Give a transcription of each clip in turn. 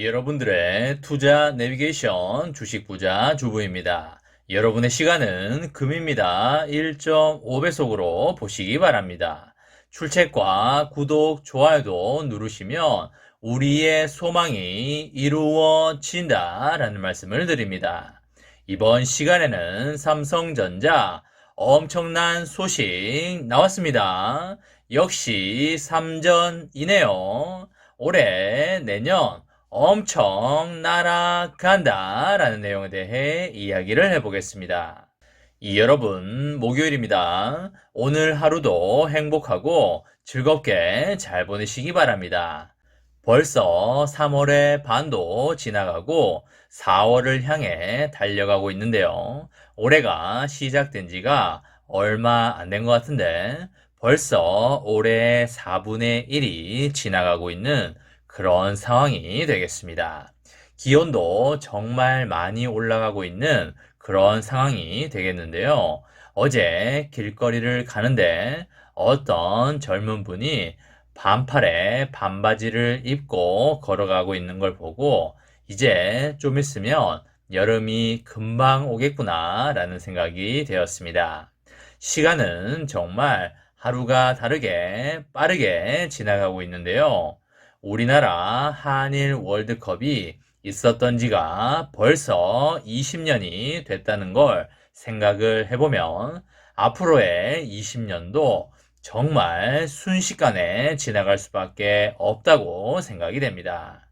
여러분들의 투자 내비게이션 주식 부자 주부입니다. 여러분의 시간은 금입니다. 1.5배속으로 보시기 바랍니다. 출첵과 구독, 좋아요도 누르시면 우리의 소망이 이루어진다 라는 말씀을 드립니다. 이번 시간에는 삼성전자 엄청난 소식 나왔습니다. 역시 삼전이네요. 올해 내년 엄청 날아간다 라는 내용에 대해 이야기를 해보겠습니다. 여러분, 목요일입니다. 오늘 하루도 행복하고 즐겁게 잘 보내시기 바랍니다. 벌써 3월의 반도 지나가고 4월을 향해 달려가고 있는데요. 올해가 시작된 지가 얼마 안 된 것 같은데 벌써 올해 4분의 1이 지나가고 있는 그런 상황이 되겠습니다. 기온도 정말 많이 올라가고 있는 그런 상황이 되겠는데요. 어제 길거리를 가는데 어떤 젊은 분이 반팔에 반바지를 입고 걸어가고 있는 걸 보고 이제 좀 있으면 여름이 금방 오겠구나 라는 생각이 되었습니다. 시간은 정말 하루가 다르게 빠르게 지나가고 있는데요. 우리나라 한일 월드컵이 있었던 지가 벌써 20년이 됐다는 걸 생각을 해보면 앞으로의 20년도 정말 순식간에 지나갈 수밖에 없다고 생각이 됩니다.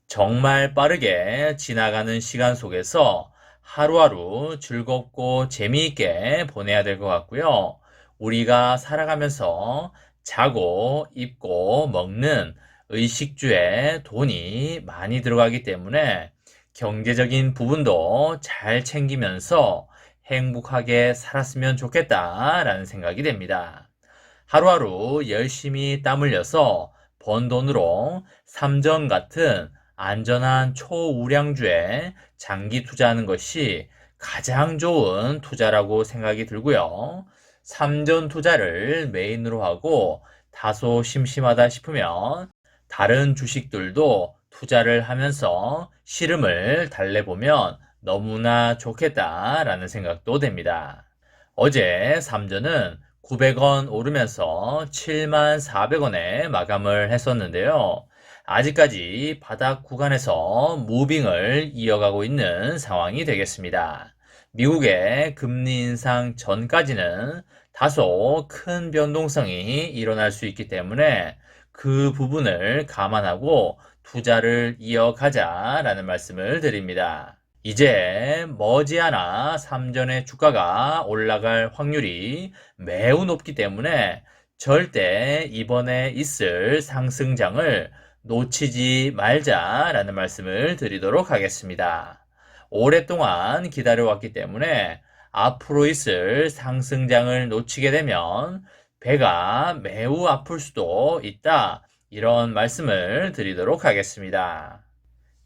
정말 빠르게 지나가는 시간 속에서 하루하루 즐겁고 재미있게 보내야 될 것 같고요. 우리가 살아가면서 자고, 입고, 먹는 의식주에 돈이 많이 들어가기 때문에 경제적인 부분도 잘 챙기면서 행복하게 살았으면 좋겠다라는 생각이 됩니다. 하루하루 열심히 땀 흘려서 번 돈으로 삼전 같은 안전한 초우량주에 장기 투자하는 것이 가장 좋은 투자라고 생각이 들고요. 삼전 투자를 메인으로 하고 다소 심심하다 싶으면 다른 주식들도 투자를 하면서 시름을 달래보면 너무나 좋겠다라는 생각도 됩니다. 어제 삼전은 900원 오르면서 74,400원에 마감을 했었는데요. 아직까지 바닥 구간에서 무빙을 이어가고 있는 상황이 되겠습니다. 미국의 금리 인상 전까지는 다소 큰 변동성이 일어날 수 있기 때문에 그 부분을 감안하고 투자를 이어가자라는 말씀을 드립니다. 이제 머지않아 삼전의 주가가 올라갈 확률이 매우 높기 때문에 절대 이번에 있을 상승장을 놓치지 말자라는 말씀을 드리도록 하겠습니다. 오랫동안 기다려왔기 때문에 앞으로 있을 상승장을 놓치게 되면 배가 매우 아플 수도 있다. 이런 말씀을 드리도록 하겠습니다.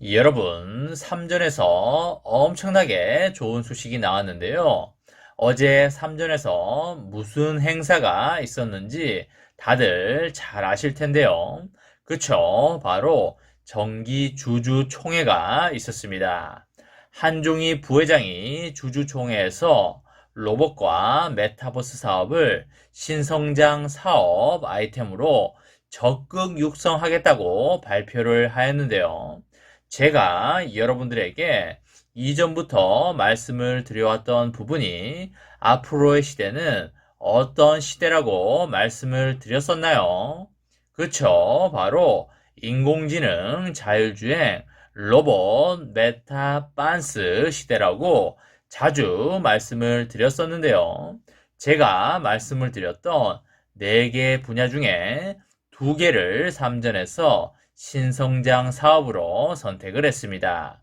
여러분, 삼전에서 엄청나게 좋은 소식이 나왔는데요. 어제 삼전에서 무슨 행사가 있었는지 다들 잘 아실 텐데요. 그쵸? 바로 정기주주총회가 있었습니다. 한종희 부회장이 주주총회에서 로봇과 메타버스 사업을 신성장 사업 아이템으로 적극 육성하겠다고 발표를 하였는데요. 제가 여러분들에게 이전부터 말씀을 드려왔던 부분이 앞으로의 시대는 어떤 시대라고 말씀을 드렸었나요? 그쵸? 바로 인공지능, 자율주행, 로봇, 메타반스 시대라고 자주 말씀을 드렸었는데요. 제가 말씀을 드렸던 4개 분야 중에 2개를 삼전에서 신성장 사업으로 선택을 했습니다.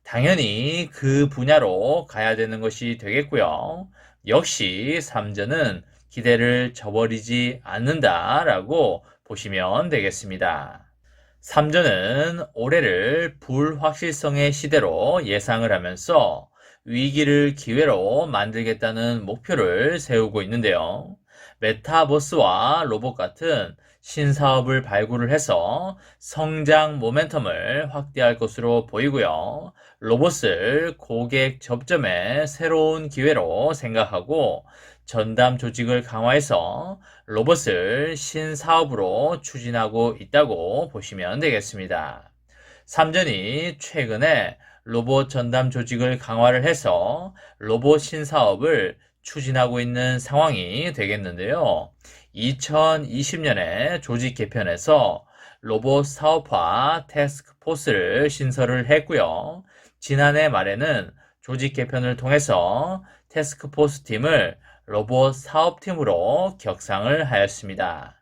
당연히 그 분야로 가야 되는 것이 되겠고요. 역시 삼전은 기대를 저버리지 않는다라고 보시면 되겠습니다. 삼전은 올해를 불확실성의 시대로 예상을 하면서 위기를 기회로 만들겠다는 목표를 세우고 있는데요. 메타버스와 로봇 같은 신사업을 발굴을 해서 성장 모멘텀을 확대할 것으로 보이고요. 로봇을 고객 접점의 새로운 기회로 생각하고 전담 조직을 강화해서 로봇을 신사업으로 추진하고 있다고 보시면 되겠습니다. 삼전이 최근에 로봇 전담 조직을 강화를 해서 로봇 신사업을 추진하고 있는 상황이 되겠는데요. 2020년에 조직 개편에서 로봇 사업화 태스크포스를 신설을 했고요. 지난해 말에는 조직 개편을 통해서 태스크포스 팀을 로봇 사업팀으로 격상을 하였습니다.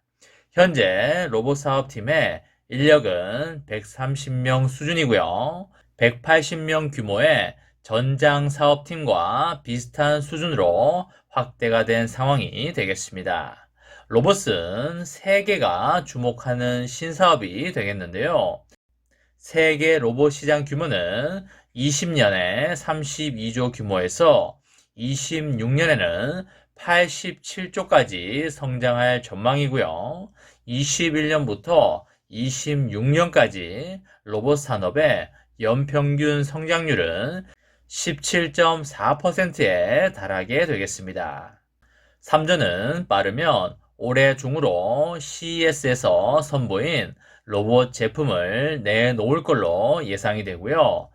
현재 로봇 사업팀의 인력은 130명 수준이고요. 180명 규모의 전장 사업팀과 비슷한 수준으로 확대가 된 상황이 되겠습니다. 로봇은 세계가 주목하는 신사업이 되겠는데요. 세계 로봇 시장 규모는 20년에 32조 규모에서 26년에는 87조까지 성장할 전망이고요. 21년부터 26년까지 로봇 산업의 연평균 성장률은 17.4%에 달하게 되겠습니다. 삼전은 빠르면 올해 중으로 CES에서 선보인 로봇 제품을 내놓을 걸로 예상이 되고요.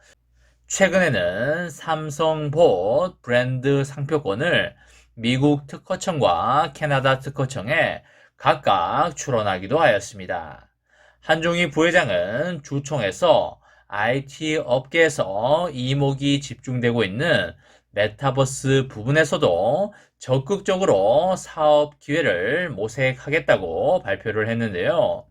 최근에는 삼성봇 브랜드 상표권을 미국 특허청과 캐나다 특허청에 각각 출원하기도 하였습니다. 한종희 부회장은 주총에서 IT 업계에서 이목이 집중되고 있는 메타버스 부분에서도 적극적으로 사업 기회를 모색하겠다고 발표를 했는데요.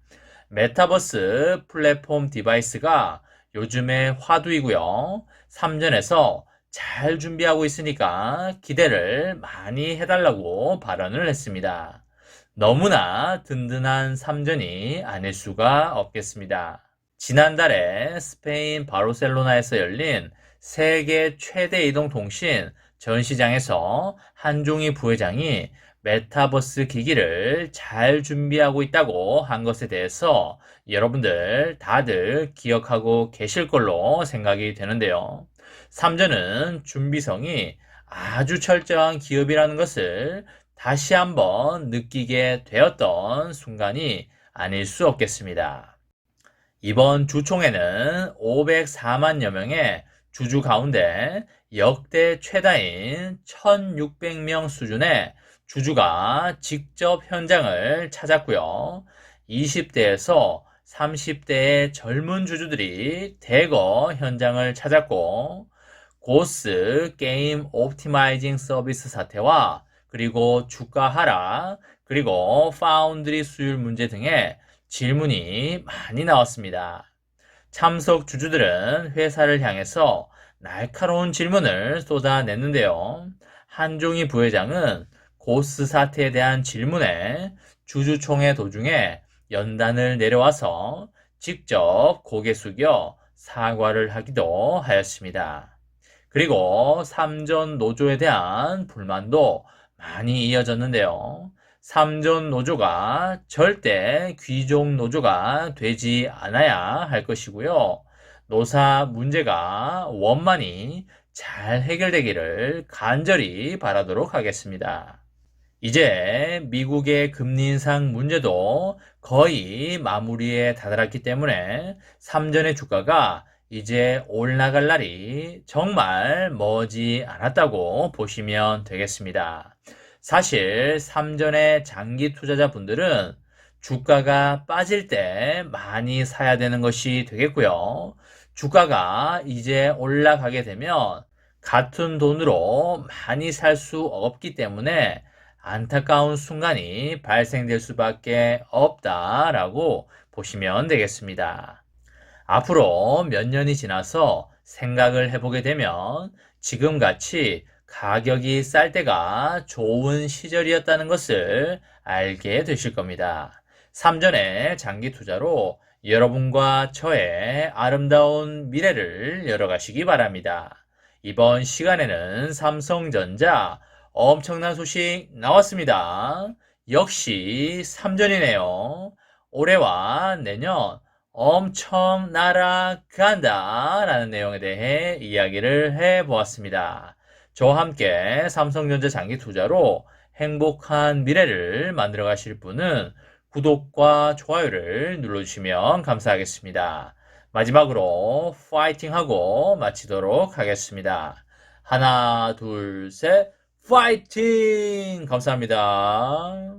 메타버스 플랫폼 디바이스가 요즘에 화두이고요. 삼전에서 잘 준비하고 있으니까 기대를 많이 해달라고 발언을 했습니다. 너무나 든든한 삼전이 아닐 수가 없겠습니다. 지난달에 스페인 바르셀로나에서 열린 세계 최대 이동통신 전시장에서 한종희 부회장이 메타버스 기기를 잘 준비하고 있다고 한 것에 대해서 여러분들 다들 기억하고 계실 걸로 생각이 되는데요. 삼전은 준비성이 아주 철저한 기업이라는 것을 다시 한번 느끼게 되었던 순간이 아닐 수 없겠습니다. 이번 주총에는 504만여 명의 주주 가운데 역대 최다인 1600명 수준의 주주가 직접 현장을 찾았고요. 20대에서 30대의 젊은 주주들이 대거 현장을 찾았고, 고스 게임 옵티마이징 서비스 사태와 그리고 주가 하락, 그리고 파운드리 수율 문제 등의 질문이 많이 나왔습니다. 참석 주주들은 회사를 향해서 날카로운 질문을 쏟아냈는데요. 한종희 부회장은 고스 사태에 대한 질문에 주주총회 도중에 연단을 내려와서 직접 고개 숙여 사과를 하기도 하였습니다. 그리고 삼전 노조에 대한 불만도 많이 이어졌는데요. 삼전 노조가 절대 귀족 노조가 되지 않아야 할 것이고요. 노사 문제가 원만히 잘 해결되기를 간절히 바라도록 하겠습니다. 이제 미국의 금리 인상 문제도 거의 마무리에 다다랐기 때문에 삼전의 주가가 이제 올라갈 날이 정말 머지 않았다고 보시면 되겠습니다. 사실 삼전의 장기 투자자분들은 주가가 빠질 때 많이 사야 되는 것이 되겠고요. 주가가 이제 올라가게 되면 같은 돈으로 많이 살 수 없기 때문에 안타까운 순간이 발생될 수밖에 없다라고 보시면 되겠습니다. 앞으로 몇 년이 지나서 생각을 해보게 되면 지금같이 가격이 쌀 때가 좋은 시절이었다는 것을 알게 되실 겁니다. 삼전의 장기 투자로 여러분과 저의 아름다운 미래를 열어가시기 바랍니다. 이번 시간에는 삼성전자 엄청난 소식 나왔습니다. 역시 삼전이네요. 올해와 내년 엄청 날아간다 라는 내용에 대해 이야기를 해보았습니다. 저와 함께 삼성전자 장기 투자로 행복한 미래를 만들어 가실 분은 구독과 좋아요를 눌러주시면 감사하겠습니다. 마지막으로 파이팅 하고 마치도록 하겠습니다. 하나, 둘, 셋, 파이팅! 감사합니다.